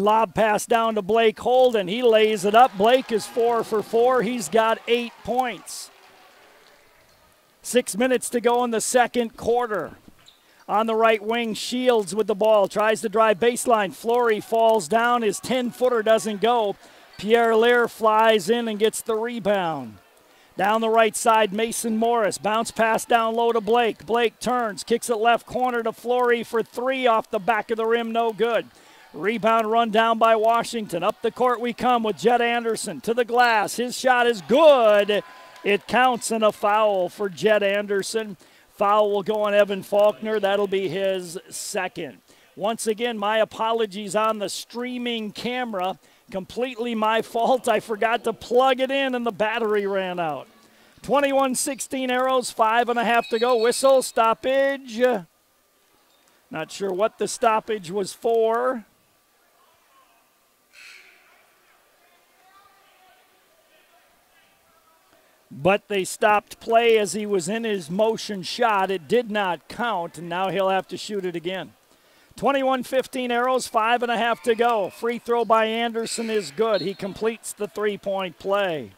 Lob pass down to Blake Holden. He lays it up. Blake is 4 for 4. He's got 8 points. 6 minutes to go in the second quarter. On the right wing, Shields with the ball. Tries to drive baseline. Flory falls down. His 10-footer doesn't go. Pierre Lear flies in and gets the rebound. Down the right side, Mason Morris. Bounce pass down low to Blake. Blake turns, kicks it left corner to Flory for 3 off the back of the rim. No good. Rebound run down by Washington. Up the court we come with Jett Anderson to the glass. His shot is good. It counts, and a foul for Jett Anderson. Foul will go on Evan Faulkner. That'll be his second. Once again, my apologies on the streaming camera. Completely my fault. I forgot to plug it in and the battery ran out. 21-16 Arrows, 5.5 to go. Whistle, stoppage. Not sure what the stoppage was for. But they stopped play as he was in his motion shot. It did not count, and now he'll have to shoot it again. 21-15 Arrows, 5.5 to go. Free throw by Anderson is good. He completes the three-point play.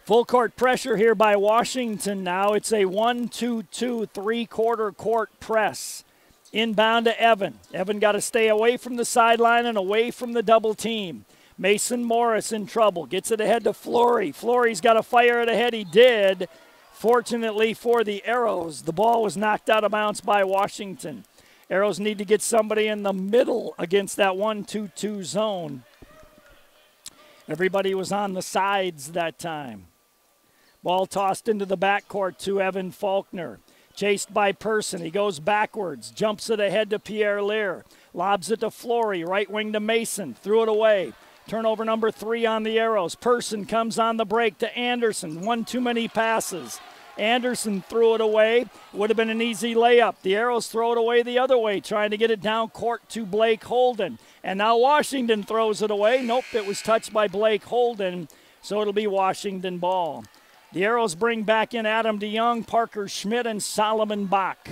Full court pressure here by Washington now. It's a 1-2-2 three-quarter court press. Inbound to Evan. Evan got to stay away from the sideline and away from the double team. Mason Morris in trouble. Gets it ahead to Flory. Flory's got to fire it ahead. He did. Fortunately for the Arrows, the ball was knocked out of bounds by Washington. Arrows need to get somebody in the middle against that 1-2-2 zone. Everybody was on the sides that time. Ball tossed into the backcourt to Evan Faulkner. Chased by Person. He goes backwards. Jumps it ahead to Pierre Lear. Lobs it to Flory. Right wing to Mason. Threw it away. Turnover number 3 on the Arrows. Person comes on the break to Anderson. One too many passes. Anderson threw it away. Would have been an easy layup. The Arrows throw it away the other way, trying to get it down court to Blake Holden. And now Washington throws it away. Nope, it was touched by Blake Holden, so it'll be Washington ball. The Arrows bring back in Adam DeYoung, Parker Schmidt, and Solomon Bach.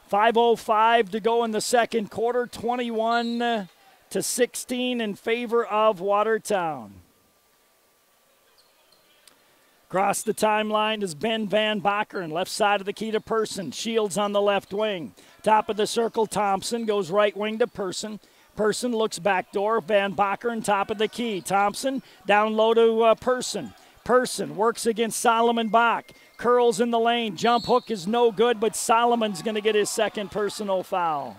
5:05 to go in the second quarter, 21-16 in favor of Watertown. Across the timeline is Ben Van Bakkeren, left side of the key to Person. Shields on the left wing. Top of the circle, Thompson goes right wing to Person. Person looks backdoor. Van Bakkeren, top of the key. Thompson down low to Person. Person works against Solomon Bach. Curls in the lane. Jump hook is no good, but Solomon's going to get his second personal foul.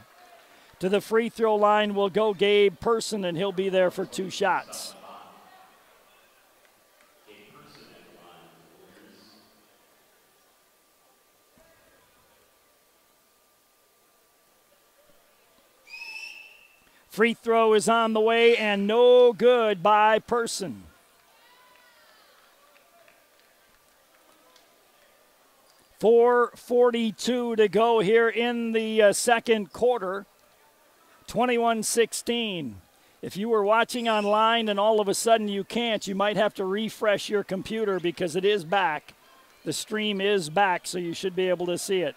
To the free throw line will go Gabe Person, and he'll be there for 2 shots. Free throw is on the way and no good by Person. .442 to go here in the second quarter. 21-16. If you were watching online and all of a sudden you can't, you might have to refresh your computer because it is back. The stream is back, so you should be able to see it.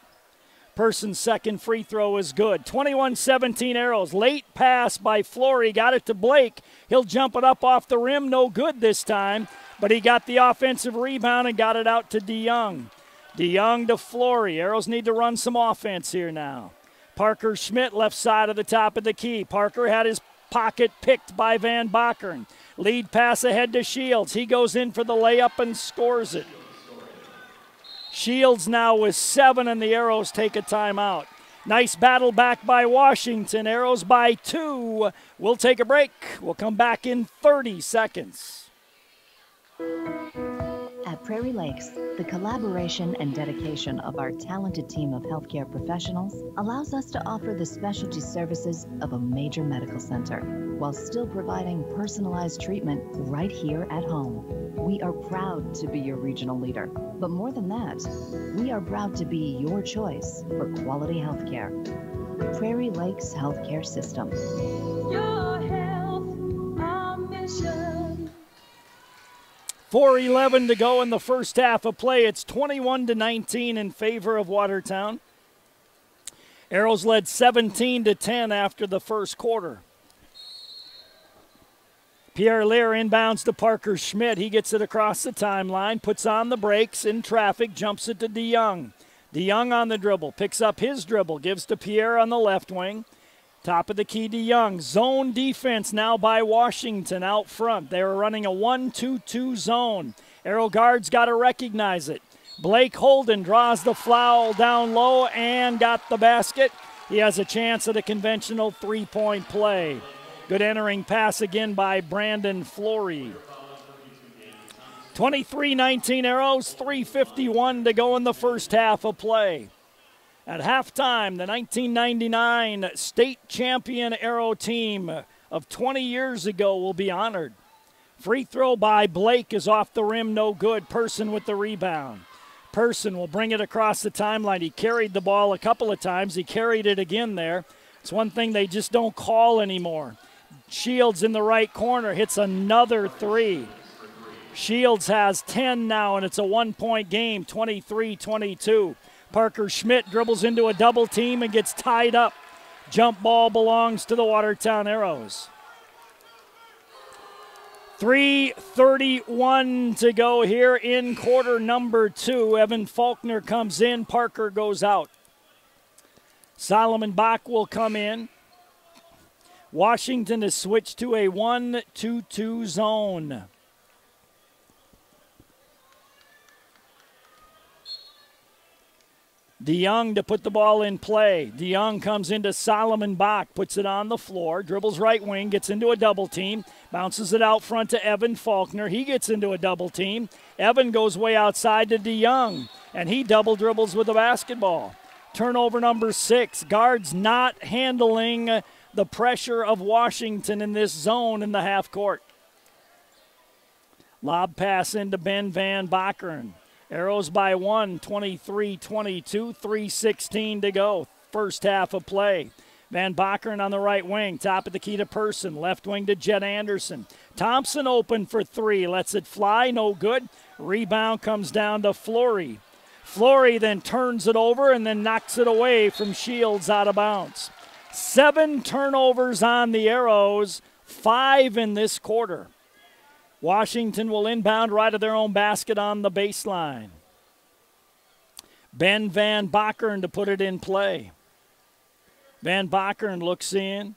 Person's second free throw is good. 21-17 Arrows. Late pass by Flory. Got it to Blake. He'll jump it up off the rim. No good this time, but he got the offensive rebound and got it out to DeYoung. DeYoung to Flory. Arrows need to run some offense here now. Parker Schmidt, left side of the top of the key. Parker had his pocket picked by Van Bakkeren. Lead pass ahead to Shields. He goes in for the layup and scores it. Shields now with 7, and the Arrows take a timeout. Nice battle back by Washington. Arrows by 2. We'll take a break. We'll come back in 30 seconds. At Prairie Lakes, the collaboration and dedication of our talented team of healthcare professionals allows us to offer the specialty services of a major medical center while still providing personalized treatment right here at home. We are proud to be your regional leader, but more than that, we are proud to be your choice for quality healthcare. Prairie Lakes Healthcare System. Your health, our mission. 4:11 to go in the first half of play. It's 21-19 in favor of Watertown. Arrows led 17-10 after the first quarter. Pierre Lear inbounds to Parker Schmidt. He gets it across the timeline, puts on the brakes in traffic, jumps it to DeYoung. DeYoung on the dribble, picks up his dribble, gives to Pierre on the left wing. Top of the key, DeYoung. Zone defense now by Washington out front. They were running a 1-2-2 zone. Arrow guards got to recognize it. Blake Holden draws the foul down low and got the basket. He has a chance at a conventional three-point play. Good entering pass again by Brandon Flory. 23-19 Arrows, 3:51 to go in the first half of play. At halftime, the 1999 state champion Arrow team of 20 years ago will be honored. Free throw by Blake is off the rim, no good. Person with the rebound. Person will bring it across the timeline. He carried the ball a couple of times. He carried it again there. It's one thing they just don't call anymore. Shields in the right corner hits another three. Shields has 10 now, and it's a one-point game, 23-22. Parker Schmidt dribbles into a double team and gets tied up. Jump ball belongs to the Watertown Arrows. 3:31 to go here in quarter number 2. Evan Faulkner comes in, Parker goes out. Solomon Bach will come in. Washington has switched to a 1-2-2 zone. DeYoung to put the ball in play. DeYoung comes into Solomon Bach, puts it on the floor, dribbles right wing, gets into a double team, bounces it out front to Evan Faulkner. He gets into a double team. Evan goes way outside to DeYoung, and he double dribbles with the basketball. Turnover number 6. Guards not handling the pressure of Washington in this zone in the half court. Lob pass into Ben Van Bakeren. Arrows by 1, 23-22, 3:16 to go. First half of play. Van Bakeren on the right wing, top of the key to Person, left wing to Jet Anderson. Thompson open for 3, lets it fly, no good. Rebound comes down to Flory. Flory then turns it over and then knocks it away from Shields out of bounds. 7 turnovers on the Arrows, 5 in this quarter. Washington will inbound right of their own basket on the baseline. Ben Van Bakeren to put it in play. Van Bakeren looks in,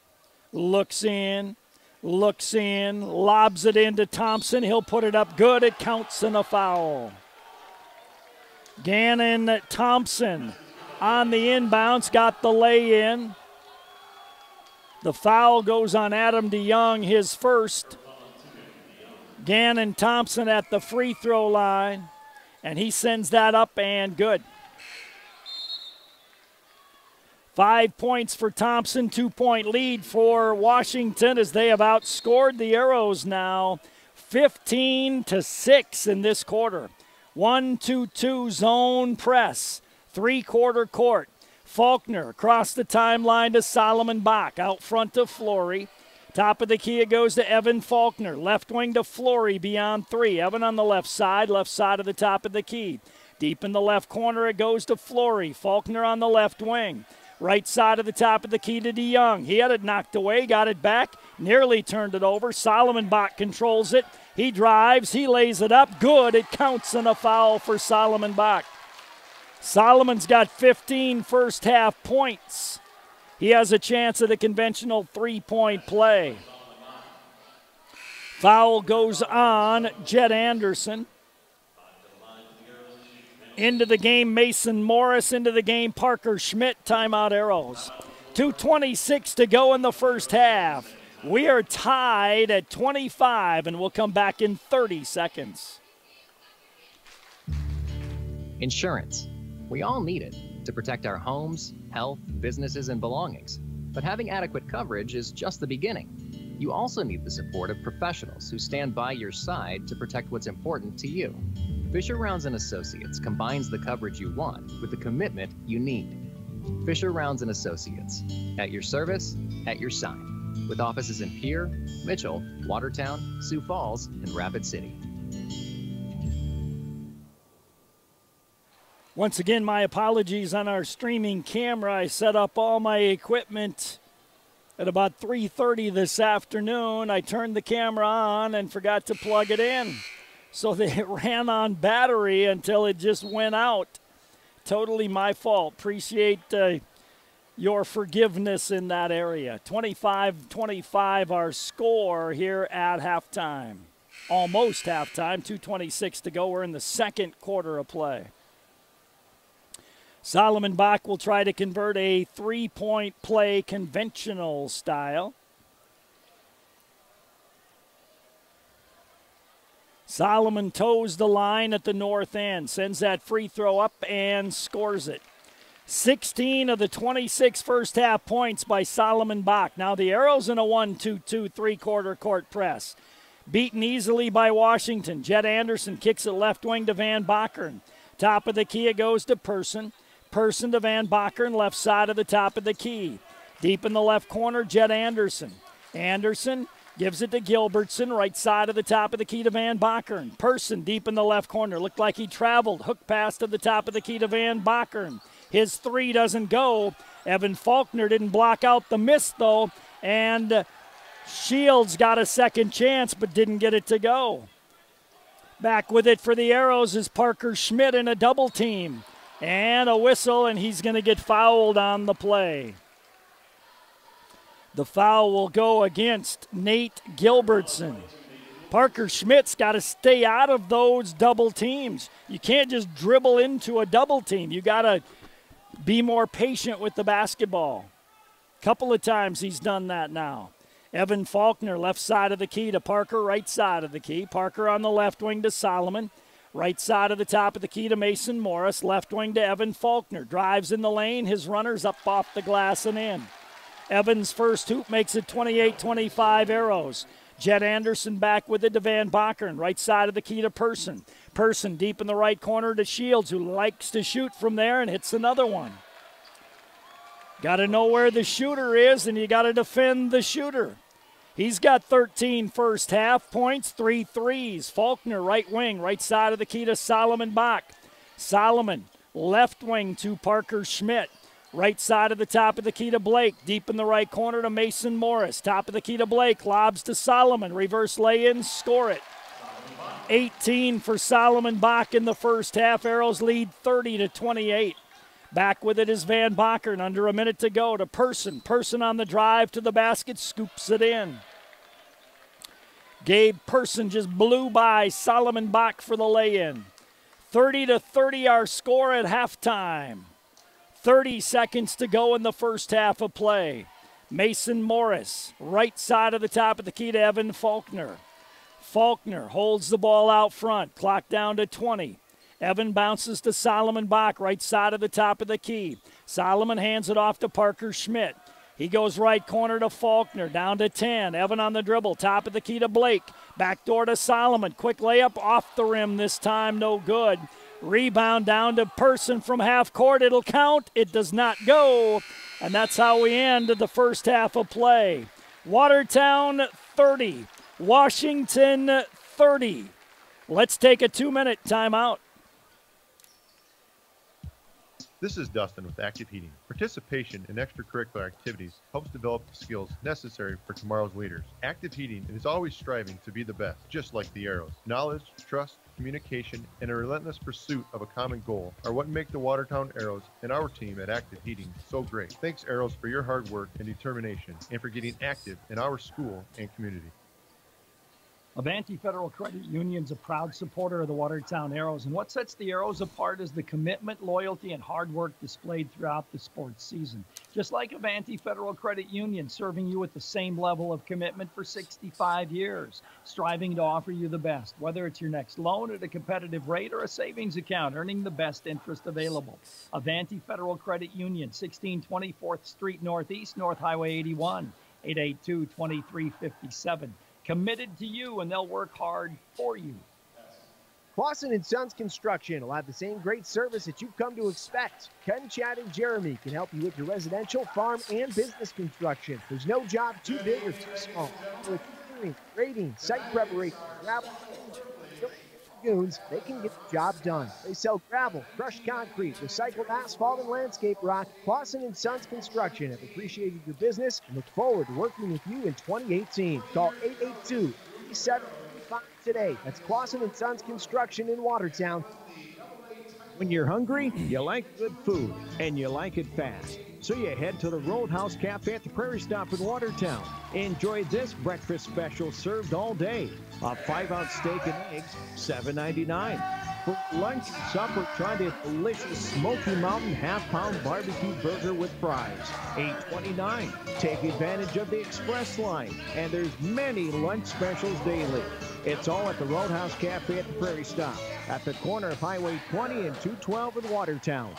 lobs it into Thompson. He'll put it up good. It counts in a foul. Gannon Thompson on the inbounds, got the lay in. The foul goes on Adam DeYoung, his first. Gannon Thompson at the free throw line, and he sends that up and good. 5 points for Thompson, 2-point lead for Washington as they have outscored the Arrows now 15-6 in this quarter. 1-2-2 zone press, three-quarter court. Faulkner across the timeline to Solomon Bach, out front to Flory. Top of the key, it goes to Evan Faulkner. Left wing to Flory beyond 3. Evan on the left side of the top of the key. Deep in the left corner, it goes to Flory. Faulkner on the left wing. Right side of the top of the key to DeYoung. He had it knocked away, got it back, nearly turned it over. Solomon Bach controls it. He drives, he lays it up. Good, it counts in a foul for Solomon Bach. Solomon's got 15 first half points. He has a chance at a conventional three-point play. Foul goes on Jet Anderson. Into the game, Mason Morris. Into the game, Parker Schmidt. Timeout Arrows. 2:26 to go in the first half. We are tied at 25, and we'll come back in 30 seconds. Insurance. We all need it to protect our homes, health, businesses, and belongings. But having adequate coverage is just the beginning. You also need the support of professionals who stand by your side to protect what's important to you. Fisher Rounds & Associates combines the coverage you want with the commitment you need. Fisher Rounds & Associates, at your service, at your side, with offices in Pierre, Mitchell, Watertown, Sioux Falls, and Rapid City. Once again, my apologies on our streaming camera. I set up all my equipment at about 3:30 this afternoon. I turned the camera on and forgot to plug it in. So it ran on battery until it just went out. Totally my fault. Appreciate your forgiveness in that area. 25-25 our score here at halftime. Almost halftime, 2:26 to go. We're in the second quarter of play. Solomon Bach will try to convert a three-point play conventional style. Solomon toes the line at the north end, sends that free throw up and scores it. 16 of the 26 first half points by Solomon Bach. Now the Arrows in a 1-2-2 three-quarter court press. Beaten easily by Washington. Jet Anderson kicks it left wing to Van Bakkeren. Top of the key it goes to Person. Person to Van Bakkeren, left side of the top of the key. Deep in the left corner, Jet Anderson. Anderson gives it to Gilbertson, right side of the top of the key to Van Bakkeren. Person deep in the left corner. Looked like he traveled. Hook pass to the top of the key to Van Bakkeren. His three doesn't go. Evan Faulkner didn't block out the miss, though. And Shields got a second chance but didn't get it to go. Back with it for the Arrows is Parker Schmidt in a double team. And a whistle, and he's going to get fouled on the play. The foul will go against Nate Gilbertson. Parker Schmidt's got to stay out of those double teams. You can't just dribble into a double team. You got to be more patient with the basketball. Couple of times he's done that now. Evan Faulkner, left side of the key to Parker, right side of the key. Parker on the left wing to Solomon. Right side of the top of the key to Mason Morris. Left wing to Evan Faulkner. Drives in the lane. His runner's up off the glass and in. Evans' first hoop makes it 28-25 Arrows. Jet Anderson back with it to Van Bakkeren. Right side of the key to Person. Person deep in the right corner to Shields, who likes to shoot from there and hits another one. Got to know where the shooter is, and you got to defend the shooter. He's got 13 first half points, 3 threes. Faulkner, right wing, right side of the key to Solomon Bach. Solomon, left wing to Parker Schmidt. Right side of the top of the key to Blake. Deep in the right corner to Mason Morris. Top of the key to Blake. Lobs to Solomon. Reverse lay-in, score it. 18 for Solomon Bach in the first half. Arrows lead 30-28. Back with it is Van Bakkeren. Under a minute to go to Person. Person on the drive to the basket, scoops it in. Gabe Person just blew by Solomon Bach for the lay-in. 30-30 our score at halftime. 30 seconds to go in the first half of play. Mason Morris, right side of the top of the key to Evan Faulkner. Faulkner holds the ball out front. Clock down to 20. Evan bounces to Solomon Bach, right side of the top of the key. Solomon hands it off to Parker Schmidt. He goes right corner to Faulkner, down to 10. Evan on the dribble, top of the key to Blake. Backdoor to Solomon. Quick layup off the rim this time, no good. Rebound down to Person from half court. It'll count. It does not go. And that's how we end the first half of play. Watertown 30. Washington 30. Let's take a 2-minute timeout. This is Dustin with Active Heating. Participation in extracurricular activities helps develop the skills necessary for tomorrow's leaders. Active Heating is always striving to be the best, just like the Arrows. Knowledge, trust, communication, and a relentless pursuit of a common goal are what make the Watertown Arrows and our team at Active Heating so great. Thanks, Arrows, for your hard work and determination, and for getting active in our school and community. Avanti Federal Credit Union's a proud supporter of the Watertown Arrows, and what sets the Arrows apart is the commitment, loyalty, and hard work displayed throughout the sports season. Just like Avanti Federal Credit Union, serving you with the same level of commitment for 65 years, striving to offer you the best, whether it's your next loan at a competitive rate or a savings account, earning the best interest available. Avanti Federal Credit Union, 1620 4th Street Northeast, North Highway 81, 882-2357. Committed to you, and they'll work hard for you. Clausen & Sons Construction will have the same great service that you've come to expect. Ken, Chad, and Jeremy can help you with your residential, farm, and business construction. There's no job too big or too small. With grading, site preparation, gravel, Lagoons, they can get the job done. They sell gravel, crushed concrete, recycled asphalt, and landscape rock. Clausen & Sons Construction have appreciated your business and look forward to working with you in 2018. Call 882-3735 today. That's Clausen & Sons Construction in Watertown. When you're hungry, you like good food, and you like it fast. So you head to the Roadhouse Cafe at the Prairie Stop in Watertown. Enjoy this breakfast special served all day. A 5-ounce steak and eggs, $7.99. For lunch and supper, try the delicious Smoky Mountain half-pound barbecue burger with fries, $8.29. Take advantage of the Express line, and there's many lunch specials daily. It's all at the Roadhouse Cafe at the Prairie Stop, at the corner of Highway 20 and 212 in Watertown.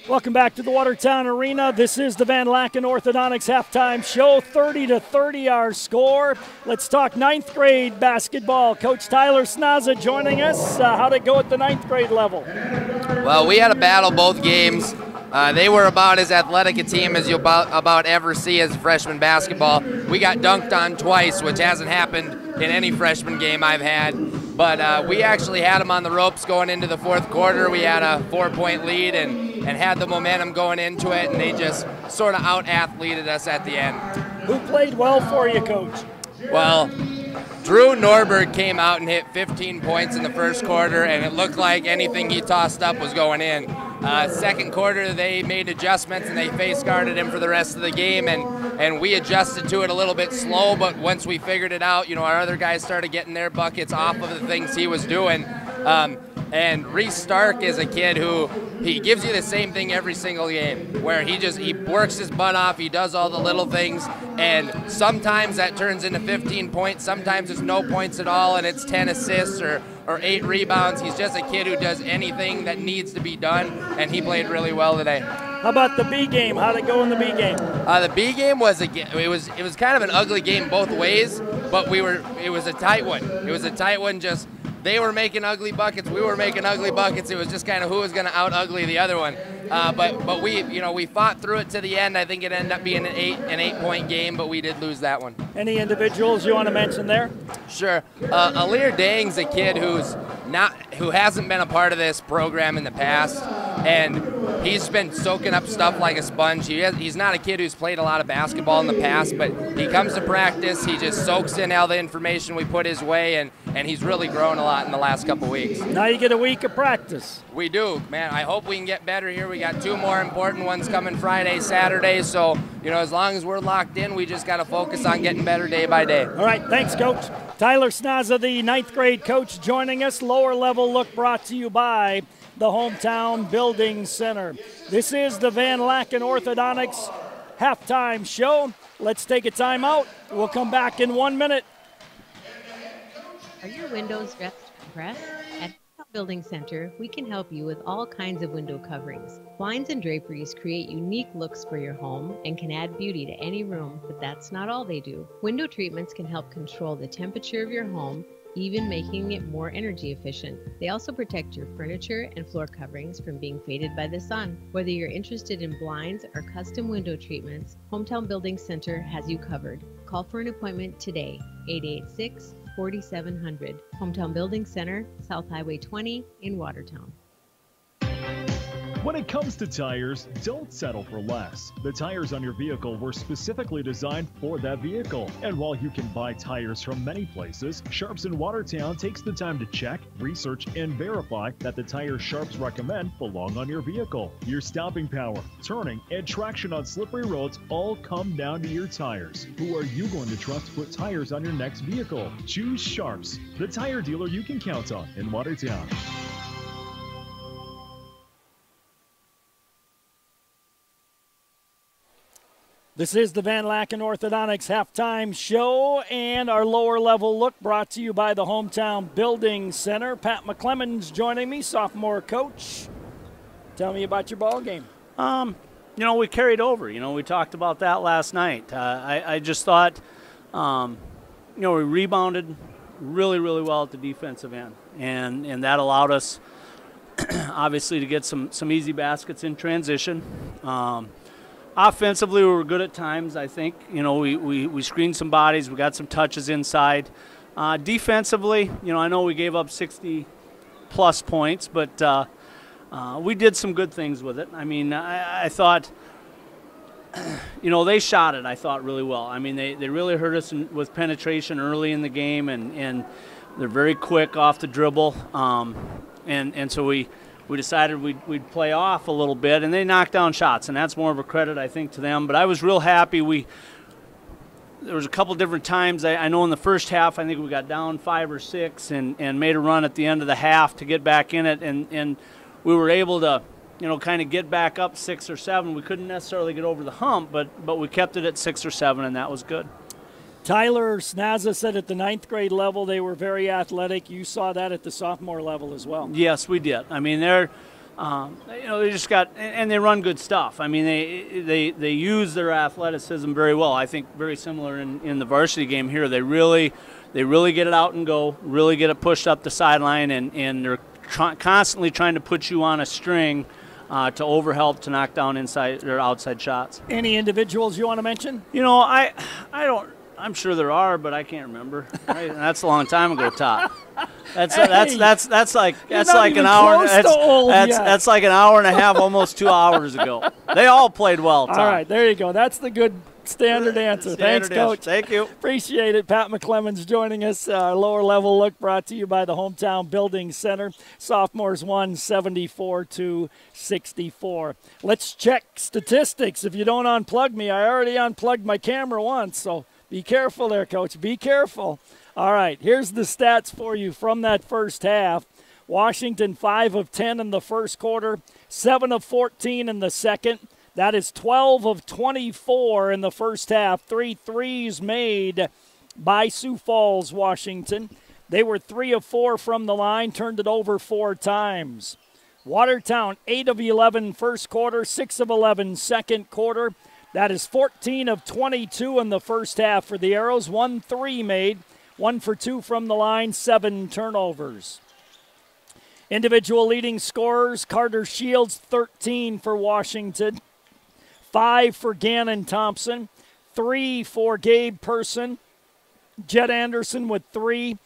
Welcome back to the Watertown Arena. This is the Van Laken Orthodontics halftime show. 30-30 our score. Let's talk 9th grade basketball. Coach Tyler Snaza joining us. How'd it go at the 9th grade level? Well, we had a battle both games. They were about as athletic a team as you'll about ever see as freshman basketball. We got dunked on twice, which hasn't happened in any freshman game I've had. But we actually had them on the ropes going into the 4th quarter. We had a 4-point lead and had the momentum going into it, and they just sort of out-athleted us at the end. Who played well for you, Coach? Well, Drew Norberg came out and hit 15 points in the 1st quarter, and it looked like anything he tossed up was going in. 2nd quarter, they made adjustments, and they face-guarded him for the rest of the game, and we adjusted to it a little bit slow, but once we figured it out, our other guys started getting their buckets off of the things he was doing. And Reese Stark is a kid who he gives you the same thing every single game, where he works his butt off, he does all the little things, and sometimes that turns into 15 points, sometimes it's no points at all, and it's 10 assists or 8 rebounds. He's just a kid who does anything that needs to be done, and he played really well today. How about the B game? How'd it go in the B game? The B game was it was kind of an ugly game both ways, but it was a tight one. It was a tight one. Just they were making ugly buckets, we were making ugly buckets. It was just kind of who was going to out ugly the other one. But we fought through it to the end. I think it ended up being an 8-point game, but we did lose that one. Any individuals you want to mention there? Sure. Alir Dang's a kid who hasn't been a part of this program in the past, and he's been soaking up stuff like a sponge. He's not a kid who's played a lot of basketball in the past, but he comes to practice, he just soaks in all the information we put his way, and he's really grown a lot in the last couple weeks. Now you get a week of practice. We do, man. I hope we can get better here. We got 2 more important ones coming Friday, Saturday, so as long as we're locked in, we just got to focus on getting better day by day. All right, thanks, Coach. Tyler Snaza, the 9th grade coach, joining us. Lower level look brought to you by the Hometown Building Center. This is the Van Laken Orthodontics halftime show. Let's take a timeout. We'll come back in 1 minute. Are your windows dressed to impress? At Hometown Building Center, we can help you with all kinds of window coverings. Blinds and draperies create unique looks for your home and can add beauty to any room, but that's not all they do. Window treatments can help control the temperature of your home, even making it more energy efficient. They also protect your furniture and floor coverings from being faded by the sun. Whether you're interested in blinds or custom window treatments, Hometown Building Center has you covered. Call for an appointment today, 886-4700. Hometown Building Center, South Highway 20 in Watertown. When it comes to tires, don't settle for less. The tires on your vehicle were specifically designed for that vehicle. And while you can buy tires from many places, Sharps in Watertown takes the time to check, research, and verify that the tires Sharps recommend belong on your vehicle. Your stopping power, turning, and traction on slippery roads all come down to your tires. Who are you going to trust to put tires on your next vehicle? Choose Sharps, the tire dealer you can count on in Watertown. This is the Van Laken Orthodontics halftime show and our lower level look brought to you by the Hometown Building Center. Pat McClemens joining me, sophomore coach. Tell me about your ball game. We carried over. We talked about that last night. I just thought, we rebounded really, really well at the defensive end, and that allowed us, obviously, to get some easy baskets in transition. Offensively, we were good at times, I think. We screened some bodies. We got some touches inside. Defensively, I know we gave up 60-plus points, but we did some good things with it. I mean, I thought, they shot it, I thought, really well. I mean, they really hurt us with penetration early in the game, and they're very quick off the dribble. And so we decided we'd play off a little bit, and they knocked down shots, and that's more of a credit, I think, to them. But I was real happy. There was a couple different times. I know in the first half, I think we got down 5 or 6 and made a run at the end of the half to get back in it, and we were able to, kind of get back up 6 or 7. We couldn't necessarily get over the hump, but we kept it at 6 or 7, and that was good. Tyler Snaza said at the 9th grade level they were very athletic. You saw that at the sophomore level as well. Yes, we did. I mean, they're, they just got, and they run good stuff. I mean, they use their athleticism very well. I think very similar in the varsity game here. They really get it out and go, really get it pushed up the sideline, and they're constantly trying to put you on a string to overhelp to knock down inside or outside shots. Any individuals you want to mention? I don't. I'm sure there are, but I can't remember. Right? That's a long time ago, Todd. That's like an hour. That's like an hour and a half, almost 2 hours ago. They all played well, Todd. All right, there you go. That's the good standard answer. Thanks, Coach. Thank you. Appreciate it. Pat McClemens joining us. Our lower level look brought to you by the Hometown Building Center. Sophomores won 74-64. Let's check statistics. If you don't unplug me, I already unplugged my camera once, so be careful there, Coach. Be careful. All right, here's the stats for you from that first half. Washington 5 of 10 in the first quarter, 7 of 14 in the second. That is 12 of 24 in the first half. 3 threes made by Sioux Falls, Washington. They were 3 of 4 from the line, turned it over 4 times. Watertown 8 of 11 first quarter, 6 of 11 second quarter. That is 14 of 22 in the first half for the Arrows. 1 3 made, 1 for 2 from the line, 7 turnovers. Individual leading scorers, Carter Shields, 13 for Washington, 5 for Gannon Thompson, 3 for Gabe Person, Jed Anderson with 3,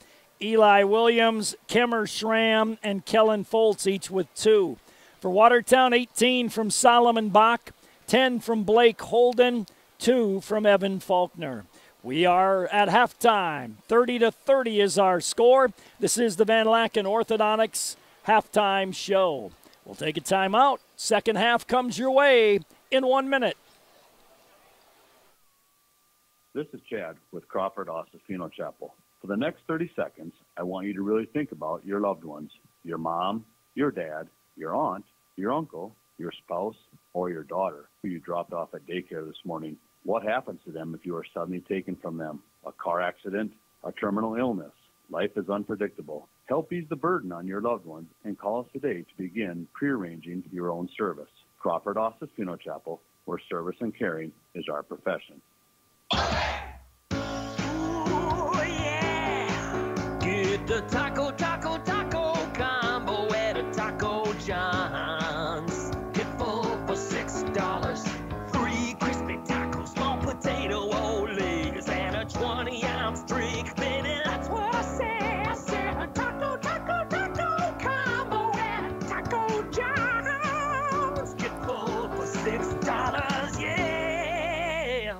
Eli Williams, Kemmer Schramm, and Kellen Foltz each with 2. For Watertown, 18 from Solomon Bach, 10 from Blake Holden, 2 from Evan Faulkner. We are at halftime. 30-30 is our score. This is the Van Laken Orthodontics halftime show. We'll take a timeout. Second half comes your way in 1 minute. This is Chad with Crawford Austin Funeral Chapel. For the next 30 seconds, I want you to really think about your loved ones, your mom, your dad, your aunt, your uncle, your spouse, or your daughter who you dropped off at daycare this morning. What happens to them if you are suddenly taken from them? A car accident? A terminal illness? Life is unpredictable. Help ease the burden on your loved ones and call us today to begin prearranging your own service. Crawford Austin Funeral Chapel, where service and caring is our profession. Ooh, yeah. Get the taco combo at a Taco John's. Get full for $6. 3 crispy tacos, small potato O's, and a 20-ounce drink. Baby, that's what I said. I said a taco combo at Taco John's. Get full for $6, yeah.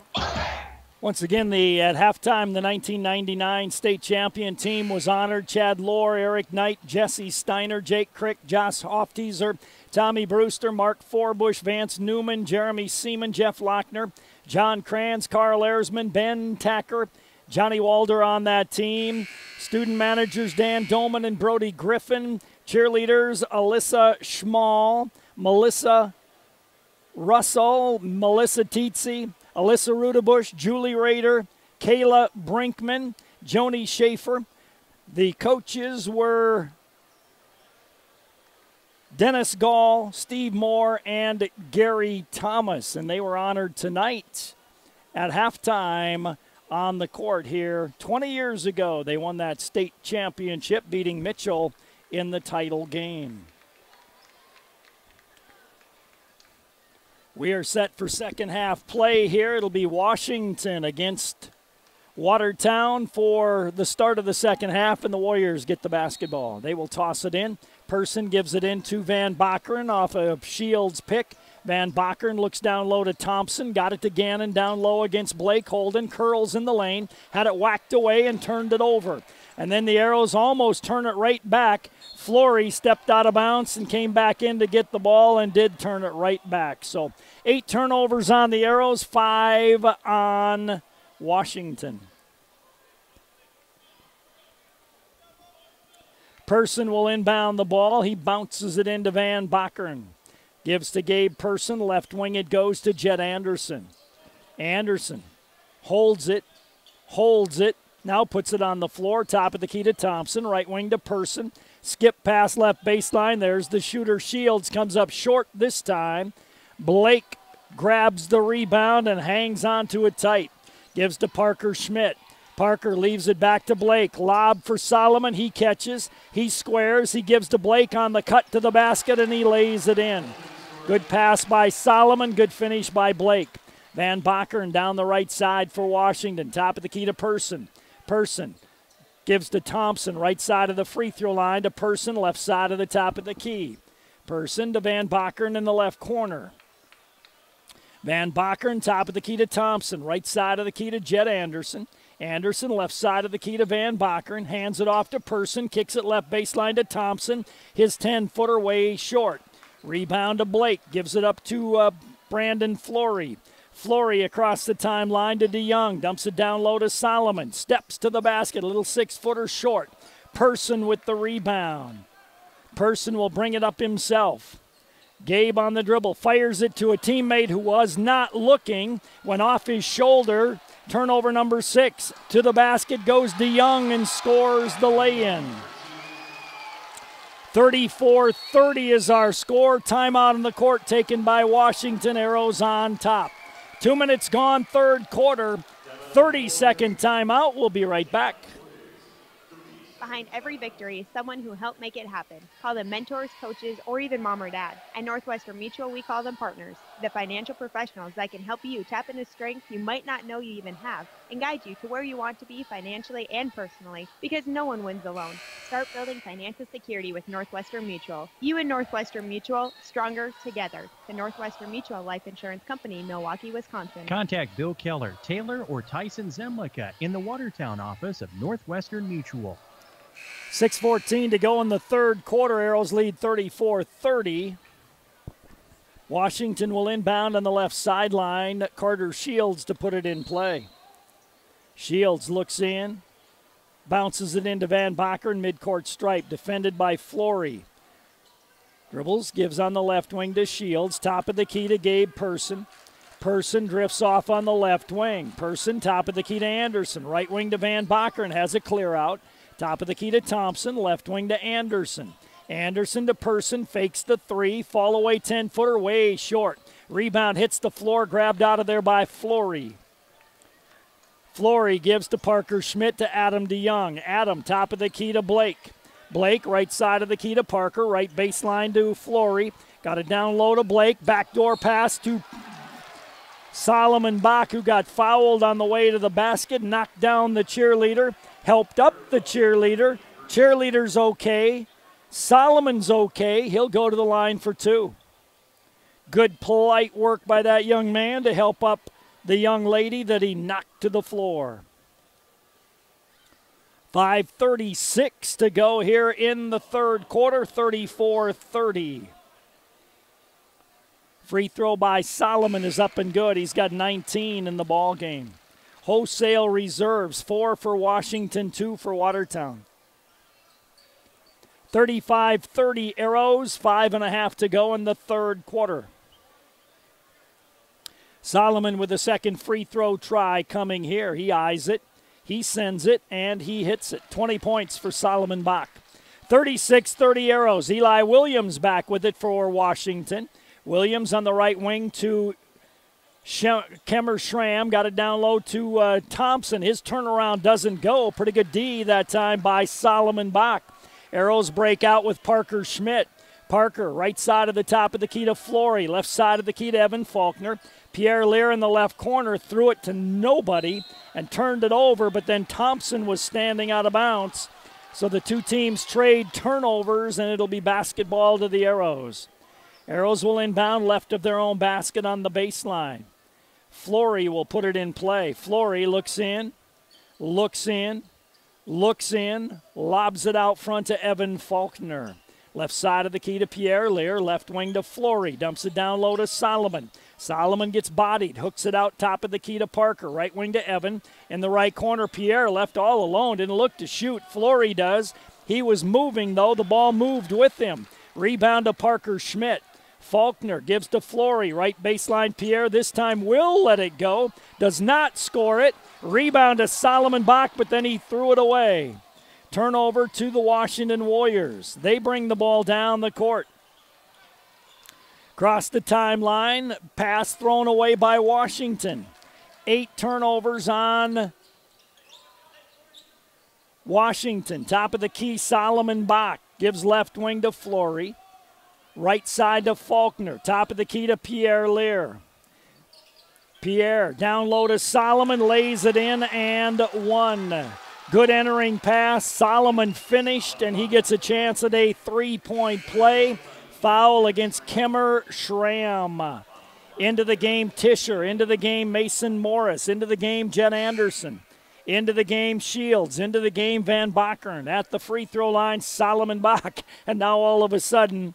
Once again, at halftime, the 1999 state champion team was honored. Chad Lohr, Eric Knight, Jesse Steiner, Jake Crick, Josh Hofteaser, Tommy Brewster, Mark Forbush, Vance Newman, Jeremy Seaman, Jeff Lochner, John Kranz, Carl Erzman, Ben Tacker, Johnny Walder on that team. Student managers Dan Doman and Brody Griffin. Cheerleaders Alyssa Schmall, Melissa Russell, Melissa Tietze, Alyssa Rudebush, Julie Rader, Kayla Brinkman, Joni Schaefer. The coaches were Dennis Gall, Steve Moore, and Gary Thomas, and they were honored tonight at halftime on the court here. 20 years ago, they won that state championship, beating Mitchell in the title game. We are set for second half play here. It'll be Washington against Watertown for the start of the second half, and the Warriors get the basketball. They will toss it in. Person gives it in to Van Bakeren off a Shields pick. Van Bakeren looks down low to Thompson. Got it to Gannon down low against Blake Holden. Curls in the lane. Had it whacked away and turned it over. And then the Arrows almost turn it right back. Flory stepped out of bounds and came back in to get the ball and did turn it right back. So 8 turnovers on the Arrows, 5 on Washington. Person will inbound the ball. He bounces it into Van Bakeren. Gives to Gabe Person. Left wing it goes to Jet Anderson. Anderson holds it. Now puts it on the floor. Top of the key to Thompson. Right wing to Person. Skip pass left baseline. There's the shooter. Shields comes up short this time. Blake grabs the rebound and hangs on to it tight. Gives to Parker Schmidt. Parker leaves it back to Blake. Lob for Solomon. He catches. He squares. He gives to Blake on the cut to the basket, and he lays it in. Good pass by Solomon. Good finish by Blake. Van Bakeren down the right side for Washington. Top of the key to Person. Person gives to Thompson. Right side of the free throw line to Person. Left side of the top of the key. Person to Van Bakeren in the left corner. Van Bakeren, top of the key to Thompson. Right side of the key to Jet Anderson. Anderson, left side of the key to Van Bakeren. Hands it off to Person. Kicks it left baseline to Thompson. His 10-footer way short. Rebound to Blake. Gives it up to Brandon Flory. Flory across the timeline to DeYoung. Dumps it down low to Solomon. Steps to the basket. A little 6-footer short. Person with the rebound. Person will bring it up himself. Gabe on the dribble, fires it to a teammate who was not looking, went off his shoulder. Turnover number 6. To the basket goes DeYoung and scores the lay-in. 34-30 is our score. Timeout on the court taken by Washington. Arrows on top. 2 minutes gone, third quarter. 30-second timeout. We'll be right back. Behind every victory is someone who helped make it happen. Call them mentors, coaches, or even mom or dad. At Northwestern Mutual, we call them partners, the financial professionals that can help you tap into strengths you might not know you even have and guide you to where you want to be financially and personally, because no one wins alone. Start building financial security with Northwestern Mutual. You and Northwestern Mutual, stronger together. The Northwestern Mutual Life Insurance Company, Milwaukee, Wisconsin. Contact Bill Keller, Taylor, or Tyson Zemlicka in the Watertown office of Northwestern Mutual. 6:14 to go in the third quarter. Arrows lead 34-30. Washington will inbound on the left sideline. Carter Shields to put it in play. Shields looks in, bounces it into Van Bakeren, midcourt stripe, defended by Flory. Dribbles, gives on the left wing to Shields. Top of the key to Gabe Person. Person drifts off on the left wing. Person, top of the key to Anderson. Right wing to Van Bakeren, has a clear out. Top of the key to Thompson, left wing to Anderson. Anderson to Person, fakes the 3, fall away 10-footer, way short. Rebound hits the floor, grabbed out of there by Flory. Flory gives to Parker Schmidt to Adam DeYoung. Adam, top of the key to Blake. Blake, right side of the key to Parker, right baseline to Flory. Got it down low to Blake, backdoor pass to Solomon Bach, who got fouled on the way to the basket, knocked down the cheerleader. Helped up the cheerleader. Cheerleader's okay. Solomon's okay. He'll go to the line for 2. Good polite work by that young man to help up the young lady that he knocked to the floor. 5:36 to go here in the third quarter, 34-30. Free throw by Solomon is up and good. He's got 19 in the ball game. Wholesale reserves, 4 for Washington, 2 for Watertown. 35-30 Arrows, 5.5 to go in the third quarter. Solomon with a second free throw try coming here. He eyes it, he sends it, and he hits it. 20 points for Solomon Bach. 36-30 Arrows. Eli Williams back with it for Washington. Williams on the right wing to Kemmer Schramm, got it down low to Thompson. His turnaround doesn't go. Pretty good D that time by Solomon Bach. Arrows break out with Parker Schmidt. Parker, right side of the top of the key to Flory, left side of the key to Evan Faulkner. Pierre Lear in the left corner threw it to nobody and turned it over, but then Thompson was standing out of bounds. So the two teams trade turnovers, and it'll be basketball to the Arrows. Arrows will inbound left of their own basket on the baseline. Flory will put it in play. Flory looks in, lobs it out front to Evan Faulkner. Left side of the key to Pierre Lear, left wing to Flory, dumps it down low to Solomon. Solomon gets bodied, hooks it out top of the key to Parker, right wing to Evan. In the right corner, Pierre left all alone, didn't look to shoot. Flory does. He was moving, though. The ball moved with him. Rebound to Parker Schmidt. Faulkner gives to Flory, right baseline. Pierre this time will let it go, does not score it. Rebound to Solomon Bach, but then he threw it away. Turnover to the Washington Warriors. They bring the ball down the court. Across the timeline, pass thrown away by Washington. 8 turnovers on Washington. Top of the key, Solomon Bach gives left wing to Flory. Right side to Faulkner. Top of the key to Pierre Lear. Pierre down low to Solomon, lays it in and one. Good entering pass. Solomon finished, and he gets a chance at a three-point play. Foul against Kemmer Schramm. Into the game, Tischer. Into the game, Mason Morris. Into the game, Jet Anderson. Into the game, Shields. Into the game, Van Bakern. At the free throw line, Solomon Bach. And now all of a sudden,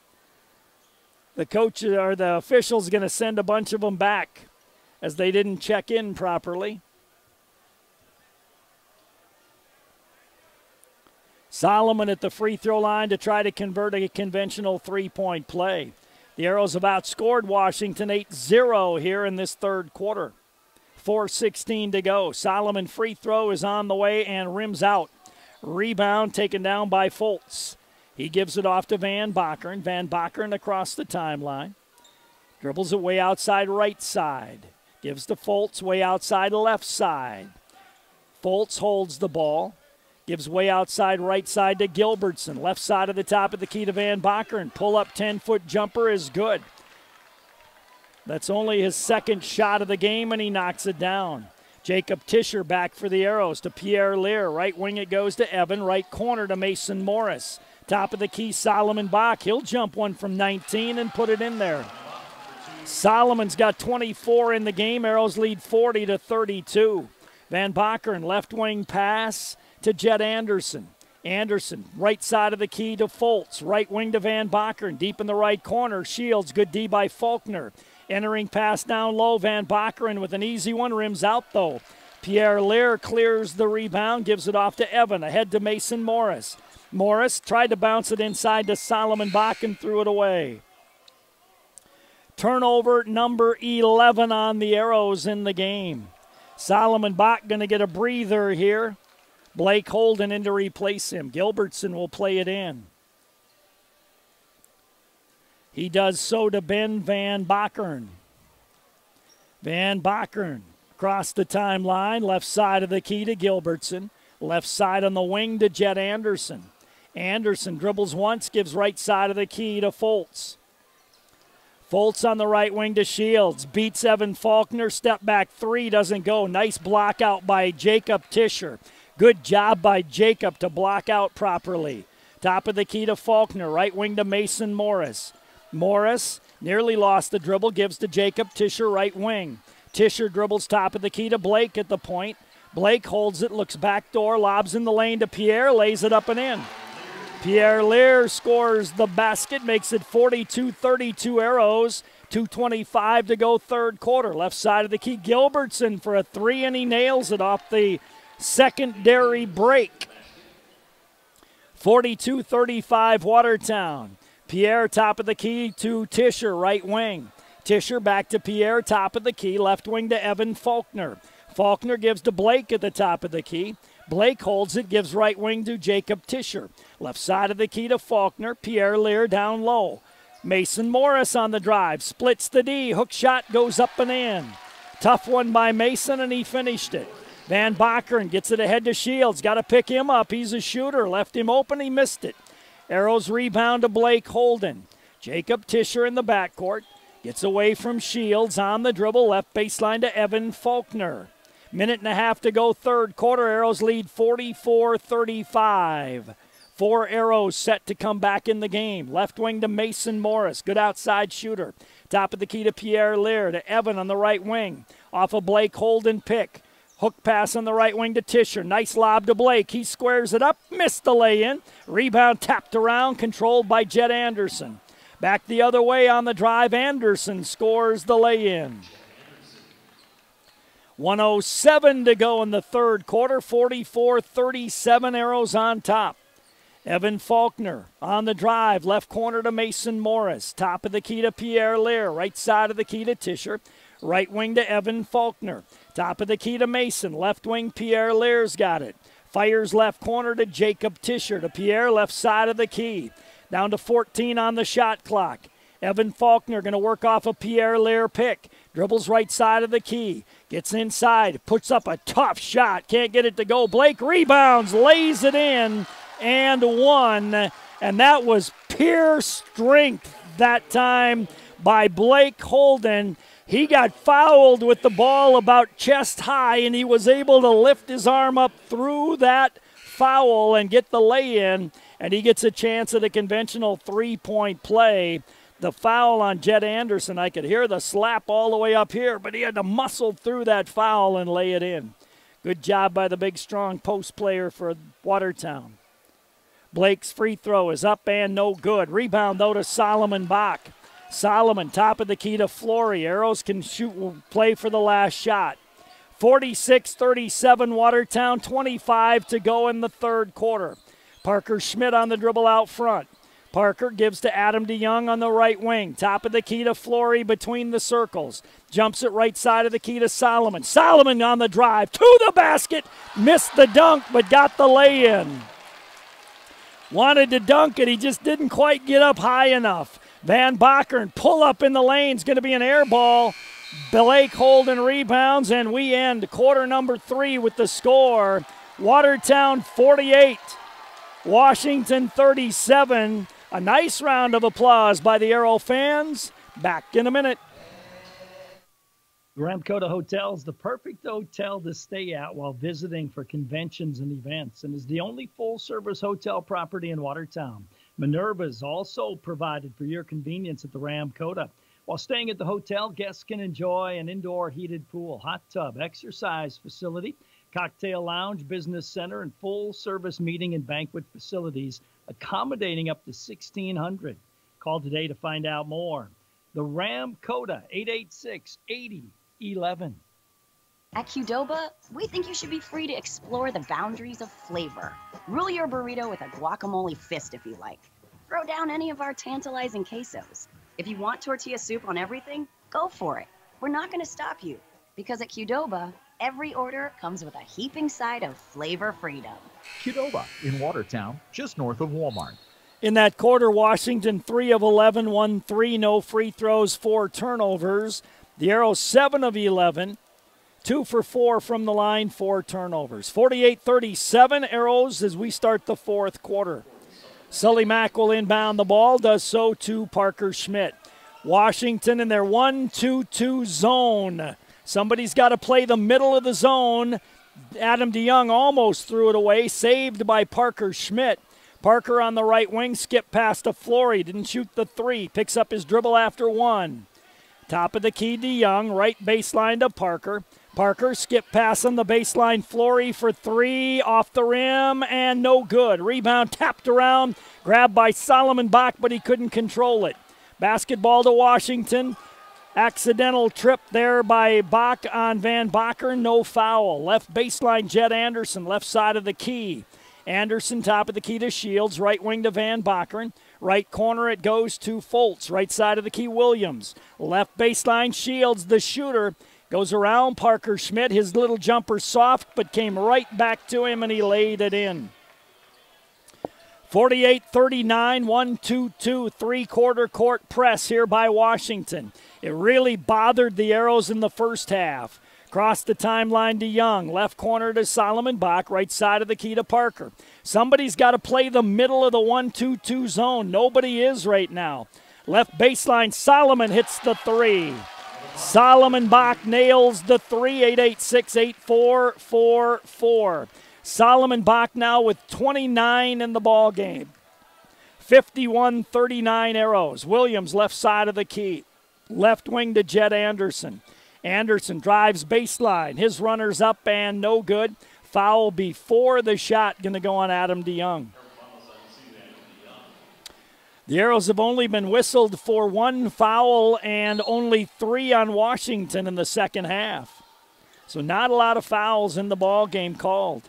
the coach or the official's going to send a bunch of them back as they didn't check in properly. Solomon at the free throw line to try to convert a conventional three-point play. The Arrows have outscored Washington 8-0 here in this third quarter. 4:16 to go. Solomon free throw is on the way and rims out. Rebound taken down by Fultz. He gives it off to Van Bakern. Van Bakern across the timeline. Dribbles it way outside right side. Gives to Fultz way outside left side. Fultz holds the ball. Gives way outside right side to Gilbertson. Left side of the top of the key to Van Bakern. Pull up 10-foot jumper is good. That's only his second shot of the game, and he knocks it down. Jacob Tischer back for the Arrows to Pierre Lear. Right wing it goes to Evan. Right corner to Mason Morris. Top of the key, Solomon Bach. He'll jump one from 19 and put it in there. Solomon's got 24 in the game. Arrows lead 40-32. Van Bakern, left wing pass to Jet Anderson. Anderson, right side of the key to Fultz. Right wing to Van Bakern. Deep in the right corner. Shields, good D by Faulkner. Entering pass down low. Van Bakern with an easy one. Rims out, though. Pierre Lear clears the rebound. Gives it off to Evan. Ahead to Mason Morris. Morris tried to bounce it inside to Solomon Bach and threw it away. Turnover number 11 on the Arrows in the game. Solomon Bach going to get a breather here. Blake Holden in to replace him. Gilbertson will play it in. He does so to Ben Van Bakern. Van Bakern across the timeline, left side of the key to Gilbertson. Left side on the wing to Jet Anderson. Anderson dribbles once, gives right side of the key to Fultz. Fultz on the right wing to Shields. Beats Evan Faulkner. Step back three doesn't go. Nice block out by Jacob Tischer. Good job by Jacob to block out properly. Top of the key to Faulkner. Right wing to Mason Morris. Morris nearly lost the dribble. Gives to Jacob Tischer, right wing. Tischer dribbles top of the key to Blake at the point. Blake holds it, looks backdoor, lobs in the lane to Pierre, lays it up and in. Pierre Lear scores the basket, makes it 42-32 Arrows. 2:25 to go third quarter. Left side of the key, Gilbertson for a three, and he nails it off the secondary break. 42-35 Watertown. Pierre top of the key to Tischer, right wing. Tischer back to Pierre, top of the key, left wing to Evan Faulkner. Faulkner gives to Blake at the top of the key. Blake holds it, gives right wing to Jacob Tischer. Left side of the key to Faulkner. Pierre Lear down low. Mason Morris on the drive. Splits the D. Hook shot goes up and in. Tough one by Mason, and he finished it. Van Bakern gets it ahead to Shields. Got to pick him up. He's a shooter. Left him open. He missed it. Arrows rebound to Blake Holden. Jacob Tischer in the backcourt. Gets away from Shields on the dribble, left baseline to Evan Faulkner. Minute and a half to go, third quarter. Arrows lead 44-35. 4 Arrows set to come back in the game. Left wing to Mason Morris, good outside shooter. Top of the key to Pierre Lear, to Evan on the right wing. Off a Blake Holden pick. Hook pass on the right wing to Tischer. Nice lob to Blake. He squares it up, missed the lay-in. Rebound tapped around, controlled by Jed Anderson. Back the other way on the drive, Anderson scores the lay-in. 1:07 to go in the third quarter, 44-37, Arrows on top. Evan Faulkner on the drive, left corner to Mason Morris. Top of the key to Pierre Lear, right side of the key to Tischer. Right wing to Evan Faulkner. Top of the key to Mason, left wing Pierre Lear's got it. Fires left corner to Jacob Tischer, to Pierre, left side of the key. Down to 14 on the shot clock. Evan Faulkner going to work off a Pierre Lear pick. Dribbles right side of the key. Gets inside. Puts up a tough shot. Can't get it to go. Blake rebounds. Lays it in. And one. And that was pure strength that time by Blake Holden. He got fouled with the ball about chest high, and he was able to lift his arm up through that foul and get the lay-in. And he gets a chance at a conventional three-point play. The foul on Jed Anderson, I could hear the slap all the way up here, but he had to muscle through that foul and lay it in. Good job by the big, strong post player for Watertown. Blake's free throw is up and no good. Rebound, though, to Solomon Bach. Solomon, top of the key to Flory. Arrows can play for the last shot. 46-37 Watertown, 25 to go in the third quarter. Parker Schmidt on the dribble out front. Parker gives to Adam DeYoung on the right wing. Top of the key to Flory between the circles. Jumps it right side of the key to Solomon. Solomon on the drive to the basket. Missed the dunk but got the lay-in. Wanted to dunk it, he just didn't quite get up high enough. Van Bakern pull up in the lane. It's going to be an air ball. Blake Holden rebounds, and we end quarter number 3 with the score. Watertown 48, Washington 37. A nice round of applause by the Arrow fans. Back in a minute. Ramkota Hotel is the perfect hotel to stay at while visiting for conventions and events, and is the only full-service hotel property in Watertown. Minerva is also provided for your convenience at the Ramkota. While staying at the hotel, guests can enjoy an indoor heated pool, hot tub, exercise facility, cocktail lounge, business center, and full-service meeting and banquet facilities, accommodating up to 1,600. Call today to find out more. The Ramkota, 886-8011. At Qdoba, we think you should be free to explore the boundaries of flavor. Rule your burrito with a guacamole fist if you like. Throw down any of our tantalizing quesos. If you want tortilla soup on everything, go for it. We're not going to stop you, because at Qdoba, every order comes with a heaping side of flavor freedom. Qdoba in Watertown, just north of Walmart. In that quarter, Washington 3 of 11, 1-3, no free throws, 4 turnovers. The Arrows 7 of 11, 2 for 4 from the line, 4 turnovers. 48-37 Arrows as we start the fourth quarter. Sully Mack will inbound the ball, does so to Parker Schmidt. Washington in their 1-2-2 zone. Somebody's got to play the middle of the zone. Adam DeYoung almost threw it away, saved by Parker Schmidt. Parker on the right wing, skip past to Flory, didn't shoot the 3, picks up his dribble after 1. Top of the key, DeYoung, right baseline to Parker. Parker, skip pass on the baseline, Flory for 3, off the rim, and no good. Rebound tapped around, grabbed by Solomon Bach, but he couldn't control it. Basketball to Washington. Accidental trip there by Bach on Van Bakern, no foul. Left baseline, Jed Anderson, left side of the key. Anderson, top of the key to Shields, right wing to Van Bakern. Right corner, it goes to Foltz, right side of the key, Williams. Left baseline, Shields, the shooter, goes around Parker Schmidt. His little jumper soft, but came right back to him, and he laid it in. 48-39, 1-2-2, three-quarter court press here by Washington. It really bothered the Arrows in the first half. Cross the timeline to Young. Left corner to Solomon Bach. Right side of the key to Parker. Somebody's got to play the middle of the 1-2-2 zone. Nobody is right now. Left baseline, Solomon hits the three. Solomon Bach nails the three, 8-8-6-8-4-4-4. Solomon Bach now with 29 in the ball game. 51-39 Arrows. Williams left side of the key. Left wing to Jed Anderson. Anderson drives baseline. His runner's up and no good. Foul before the shot, going to go on Adam DeYoung. The Arrows have only been whistled for one foul and only 3 on Washington in the second half. So not a lot of fouls in the ball game called.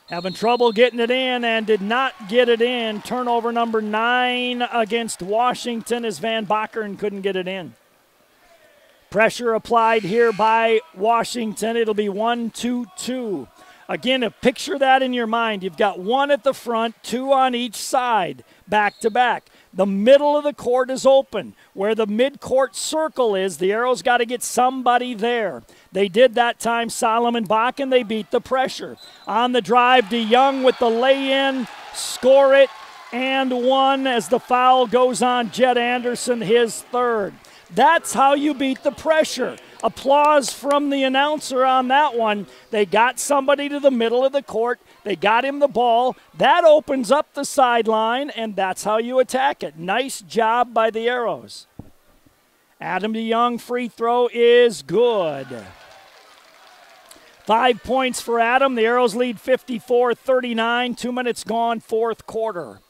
Having trouble getting it in and did not get it in. Turnover number 9 against Washington as Van Bakkeren couldn't get it in. Pressure applied here by Washington. It'll be 1-2-2. Again, picture that in your mind. You've got 1 at the front, 2 on each side, back to back. The middle of the court is open. Where the mid-court circle is, the Arrows got to get somebody there. They did that time, Solomon Bach, and they beat the pressure. On the drive, DeYoung with the lay-in, score it, and 1 as the foul goes on Jed Anderson, his third. That's how you beat the pressure. Applause from the announcer on that one. They got somebody to the middle of the court. They got him the ball. That opens up the sideline, and that's how you attack it. Nice job by the Arrows. Adam DeYoung free throw is good. 5 points for Adam. The Arrows lead 54-39. 2 minutes gone, fourth quarter.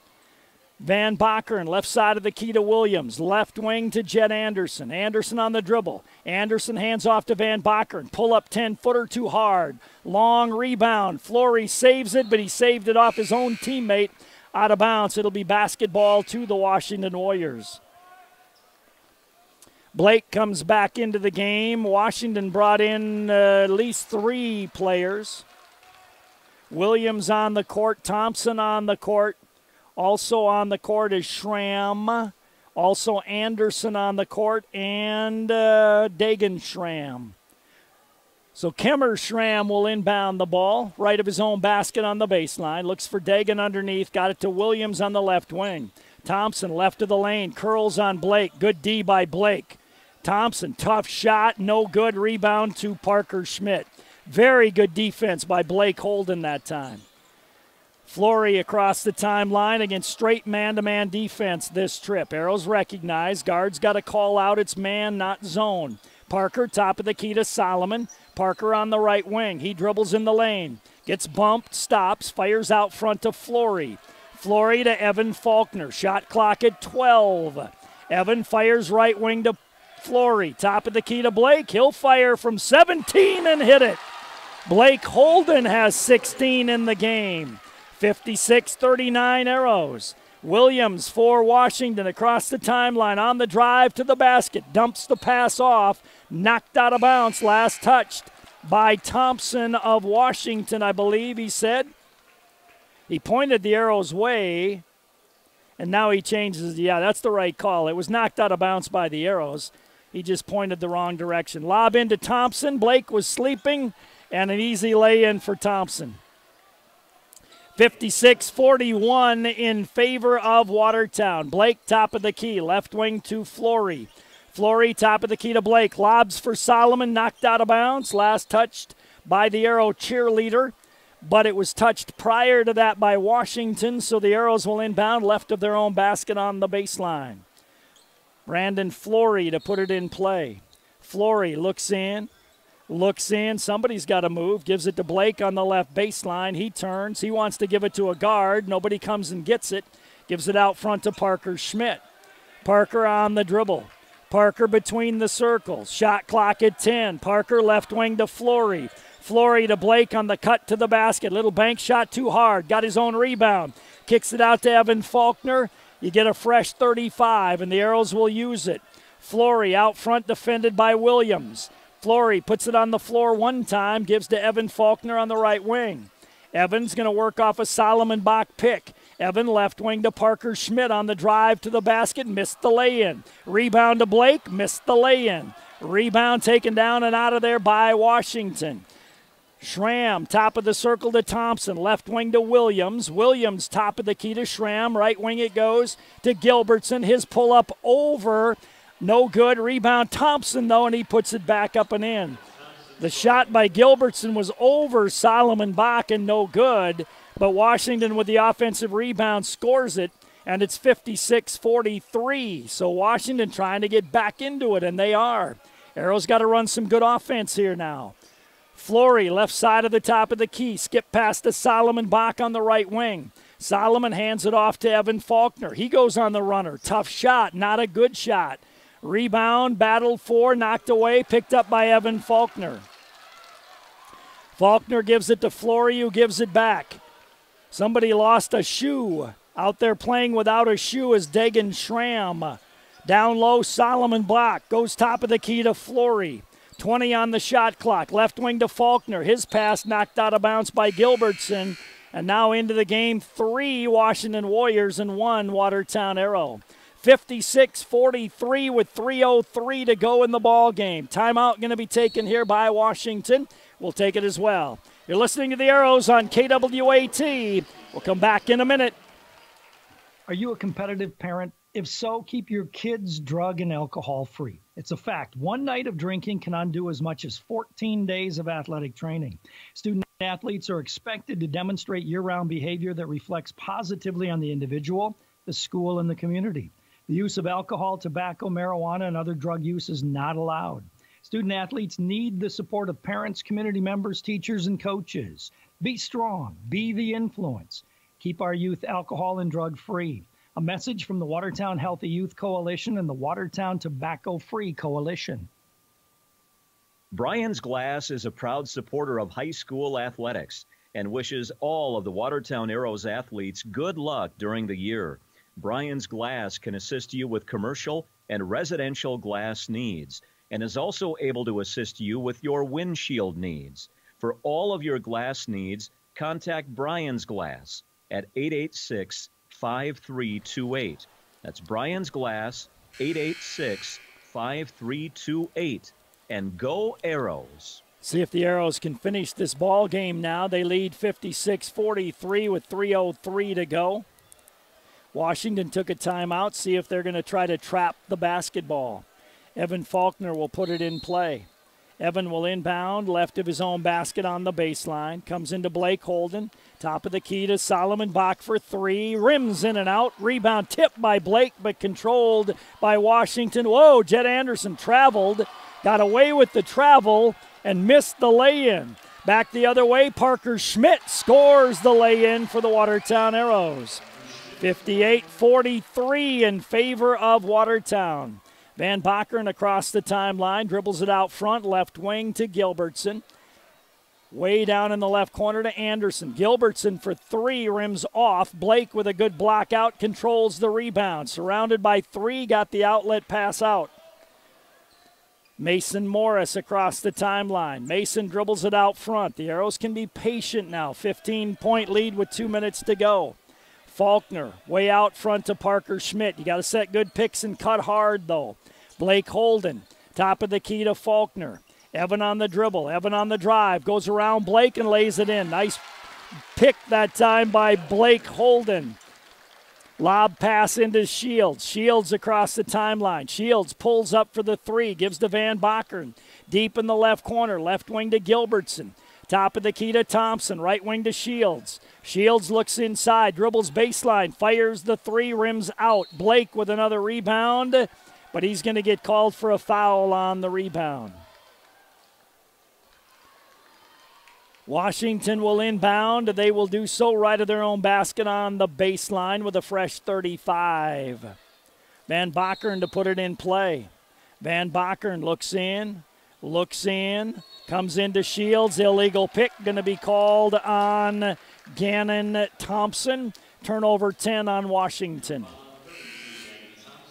Van Bakkeren, left side of the key to Williams. Left wing to Jed Anderson. Anderson on the dribble. Anderson hands off to Van Bakkeren. Pull up 10-footer too hard. Long rebound. Flory saves it, but he saved it off his own teammate out of bounds. It'll be basketball to the Washington Warriors. Blake comes back into the game. Washington brought in at least 3 players. Williams on the court. Thompson on the court. Also on the court is Schramm. Also Anderson on the court and Dagan Schramm. So Kemmer Schramm will inbound the ball. Right of his own basket on the baseline. Looks for Dagan underneath. Got it to Williams on the left wing. Thompson left of the lane. Curls on Blake. Good D by Blake. Thompson, tough shot. No good. Rebound to Parker Schmidt. Very good defense by Blake Holden that time. Flory across the timeline against straight man-to-man defense this trip. Arrows recognize. Guards got to call out. It's man, not zone. Parker, top of the key to Solomon. Parker on the right wing. He dribbles in the lane. Gets bumped, stops, fires out front to Flory. Flory to Evan Faulkner. Shot clock at 12. Evan fires right wing to Flory. Top of the key to Blake. He'll fire from 17 and hit it. Blake Holden has 16 in the game. 56-39 Arrows. Williams for Washington across the timeline on the drive to the basket. Dumps the pass off. Knocked out of bounds. Last touched by Thompson of Washington, I believe he said. He pointed the Arrows' way, and now he changes. Yeah, that's the right call. It was knocked out of bounds by the Arrows. He just pointed the wrong direction. Lob into Thompson. Blake was sleeping, and an easy lay-in for Thompson. 56-41 in favor of Watertown. Blake, top of the key. Left wing to Flory. Flory, top of the key to Blake. Lobs for Solomon, knocked out of bounds. Last touched by the Arrow cheerleader, but it was touched prior to that by Washington, so the Arrows will inbound left of their own basket on the baseline. Brandon Flory to put it in play. Flory looks in. Somebody's got to move. Gives it to Blake on the left baseline. He turns. He wants to give it to a guard. Nobody comes and gets it. Gives it out front to Parker Schmidt. Parker on the dribble. Parker between the circles. Shot clock at 10. Parker left wing to Flory. Flory to Blake on the cut to the basket. Little bank shot too hard. Got his own rebound. Kicks it out to Evan Faulkner. You get a fresh 35, and the Arrows will use it. Flory out front defended by Williams. Flory puts it on the floor one time, gives to Evan Faulkner on the right wing. Evan's going to work off a Solomon Bach pick. Evan left wing to Parker Schmidt on the drive to the basket, missed the lay-in. Rebound to Blake, missed the lay-in. Rebound taken down and out of there by Washington. Schramm, top of the circle to Thompson. Left wing to Williams. Williams, top of the key to Schramm. Right wing it goes to Gilbertson. His pull-up over. No good. Rebound Thompson, though, and he puts it back up and in. The shot by Gilbertson was over Solomon Bach and no good, but Washington with the offensive rebound scores it, and it's 56-43. So Washington trying to get back into it, and they are. Arrow's got to run some good offense here now. Flory, left side of the top of the key. Skip past to Solomon Bach on the right wing. Solomon hands it off to Evan Faulkner. He goes on the runner. Tough shot, not a good shot. Rebound, battled for, knocked away, picked up by Evan Faulkner. Faulkner gives it to Flory, who gives it back. Somebody lost a shoe. Out there playing without a shoe is Dagan Schramm. Down low, Solomon Bach goes top of the key to Flory. 20 on the shot clock. Left wing to Faulkner. His pass knocked out of bounds by Gilbertson. And now into the game, 3 Washington Warriors and 1 Watertown Arrow. 56-43 with 3:03 to go in the ball game. Timeout going to be taken here by Washington. We'll take it as well. You're listening to the Arrows on KWAT. We'll come back in a minute. Are you a competitive parent? If so, keep your kids drug and alcohol free. It's a fact. One night of drinking can undo as much as 14 days of athletic training. Student athletes are expected to demonstrate year-round behavior that reflects positively on the individual, the school, and the community. The use of alcohol, tobacco, marijuana, and other drug use is not allowed. Student athletes need the support of parents, community members, teachers, and coaches. Be strong. Be the influence. Keep our youth alcohol and drug free. A message from the Watertown Healthy Youth Coalition and the Watertown Tobacco Free Coalition. Brian's Glass is a proud supporter of high school athletics and wishes all of the Watertown Arrows athletes good luck during the year. Brian's Glass can assist you with commercial and residential glass needs and is also able to assist you with your windshield needs. For all of your glass needs, contact Brian's Glass at 886-5328. That's Brian's Glass, 886-5328. And go Arrows. See if the Arrows can finish this ball game now. They lead 56-43 with 3:03 to go. Washington took a timeout. See if they're going to try to trap the basketball. Evan Faulkner will put it in play. Evan will inbound, left of his own basket on the baseline. Comes into Blake Holden. Top of the key to Solomon Bach for 3. Rims in and out. Rebound tipped by Blake, but controlled by Washington. Whoa, Jed Anderson traveled, got away with the travel, and missed the lay-in. Back the other way, Parker Schmidt scores the lay-in for the Watertown Arrows. 58-43 in favor of Watertown. Van Bakeren across the timeline, dribbles it out front, left wing to Gilbertson. Way down in the left corner to Anderson. Gilbertson for 3, rims off. Blake with a good block out, controls the rebound. Surrounded by 3, got the outlet pass out. Mason Morris across the timeline. Mason dribbles it out front. The Arrows can be patient now. 15-point lead with 2 minutes to go. Faulkner way out front to Parker Schmidt. You got to set good picks and cut hard, though. Blake Holden, top of the key to Faulkner. Evan on the dribble. Evan on the drive. Goes around Blake and lays it in. Nice pick that time by Blake Holden. Lob pass into Shields. Shields across the timeline. Shields pulls up for the 3. Gives to Van Bakeren. Deep in the left corner. Left wing to Gilbertson. Top of the key to Thompson. Right wing to Shields. Shields looks inside. Dribbles baseline. Fires the 3. Rims out. Blake with another rebound. But he's going to get called for a foul on the rebound. Washington will inbound. They will do so right of their own basket on the baseline with a fresh 35. Van Bakeren to put it in play. Van Bakeren looks in, comes into Shields. Illegal pick going to be called on Gannon Thompson. Turnover 10 on Washington.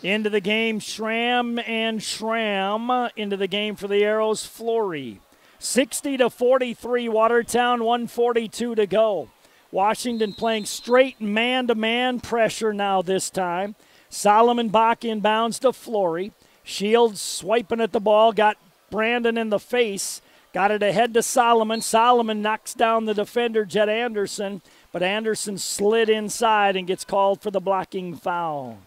Into the game, Schramm and Schramm. Into the game for the Arrows, Flory. 60-43, Watertown, 1:42 to go. Washington playing straight man-to-man pressure now this time. Solomon Bach inbounds to Flory. Shields swiping at the ball, got Brandon in the face. Got it ahead to Solomon. Solomon knocks down the defender, Jet Anderson, but Anderson slid inside and gets called for the blocking foul.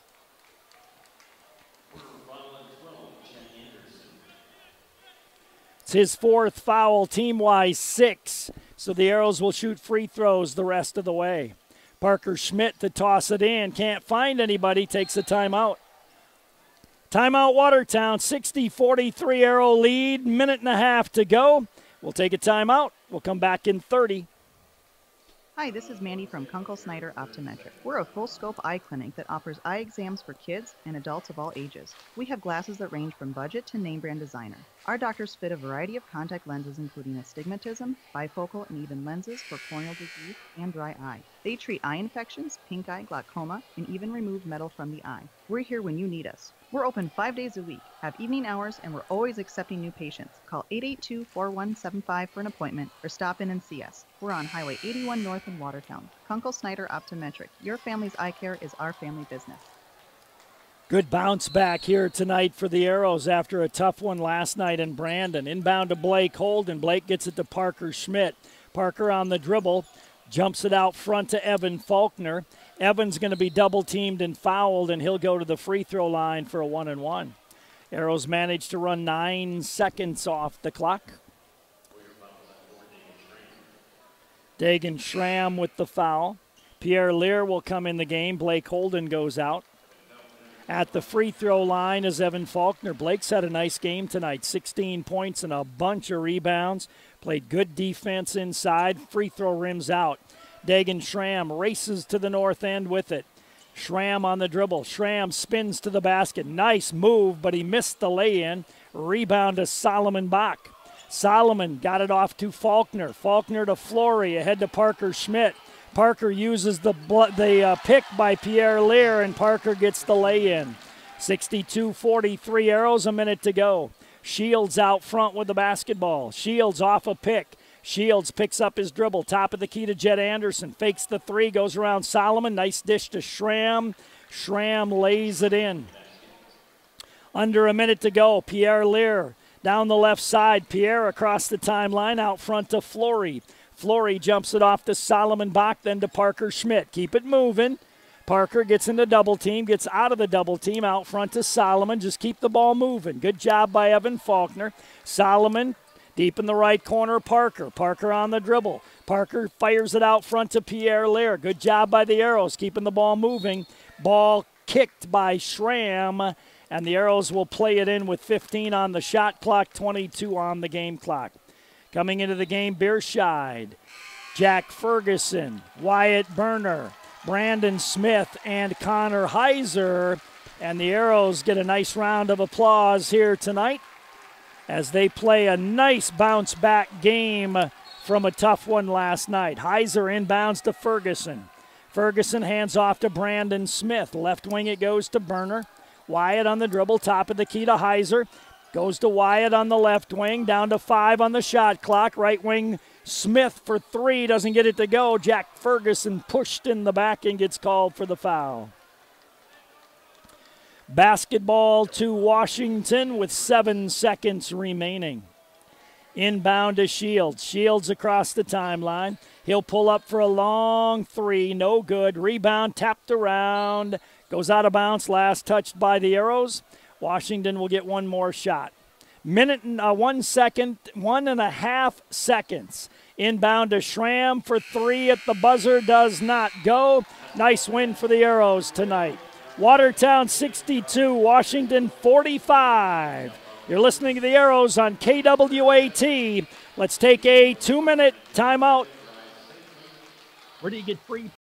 It's his 4th foul, team-wise 6. So the Arrows will shoot free throws the rest of the way. Parker Schmidt to toss it in. Can't find anybody. Takes a timeout. Timeout Watertown. 60-43 Arrow lead. Minute and a half to go. We'll take a timeout. We'll come back in 30. Hi, this is Mandy from Kunkel Snyder Optometric. We're a full-scope eye clinic that offers eye exams for kids and adults of all ages. We have glasses that range from budget to name-brand designer. Our doctors fit a variety of contact lenses including astigmatism, bifocal, and even lenses for corneal disease and dry eye. They treat eye infections, pink eye, glaucoma, and even remove metal from the eye. We're here when you need us. We're open 5 days a week, have evening hours, and we're always accepting new patients. Call 882-4175 for an appointment or stop in and see us. We're on Highway 81 North in Watertown. Kunkel Snyder Optometric. Your family's eye care is our family business. Good bounce back here tonight for the Arrows after a tough one last night in Brandon. Inbound to Blake Holden. Blake gets it to Parker Schmidt. Parker on the dribble. Jumps it out front to Evan Faulkner. Evan's going to be double-teamed and fouled, and he'll go to the free throw line for a 1-and-1. Arrows managed to run 9 seconds off the clock. Dagan Schramm with the foul. Pierre Lear will come in the game. Blake Holden goes out. At the free throw line is Evan Faulkner. Blake's had a nice game tonight. 16 points and a bunch of rebounds. Played good defense inside. Free throw rims out. Dagan Schramm races to the north end with it. Schramm on the dribble. Schramm spins to the basket. Nice move, but he missed the lay-in. Rebound to Solomon Bach. Solomon got it off to Faulkner. Faulkner to Flory, ahead to Parker Schmidt. Parker uses the pick by Pierre Lear, and Parker gets the lay-in. 62-43 Arrows, a minute to go. Shields out front with the basketball. Shields off a pick. Shields picks up his dribble. Top of the key to Jet Anderson. Fakes the three, goes around Solomon. Nice dish to Schramm. Schramm lays it in. Under a minute to go. Pierre Lear down the left side. Pierre across the timeline out front to Flory. Flory jumps it off to Solomon Bach, then to Parker Schmidt. Keep it moving. Parker gets into double team, gets out of the double team, out front to Solomon. Just keep the ball moving. Good job by Evan Faulkner. Solomon deep in the right corner, Parker. Parker on the dribble. Parker fires it out front to Pierre Lear. Good job by the Arrows, keeping the ball moving. Ball kicked by Schramm, and the Arrows will play it in with 15 on the shot clock, 22 on the game clock. Coming into the game, Beerscheid, Jack Ferguson, Wyatt Burner, Brandon Smith, and Connor Heiser. And the Arrows get a nice round of applause here tonight as they play a nice bounce-back game from a tough one last night. Heiser inbounds to Ferguson. Ferguson hands off to Brandon Smith. Left wing it goes to Burner. Wyatt on the dribble, top of the key to Heiser. Goes to Wyatt on the left wing, down to 5 on the shot clock. Right wing, Smith for 3, doesn't get it to go. Jack Ferguson pushed in the back and gets called for the foul. Basketball to Washington with 7 seconds remaining. Inbound to Shields. Shields across the timeline. He'll pull up for a long 3, no good. Rebound tapped around, goes out of bounds, last touched by the Arrows. Washington will get one more shot. Minute and 1 second, 1.5 seconds. Inbound to Schramm for 3 at the buzzer, does not go. Nice win for the Arrows tonight. Watertown 62, Washington 45. You're listening to the Arrows on KWAT. Let's take a 2-minute timeout. Where do you get free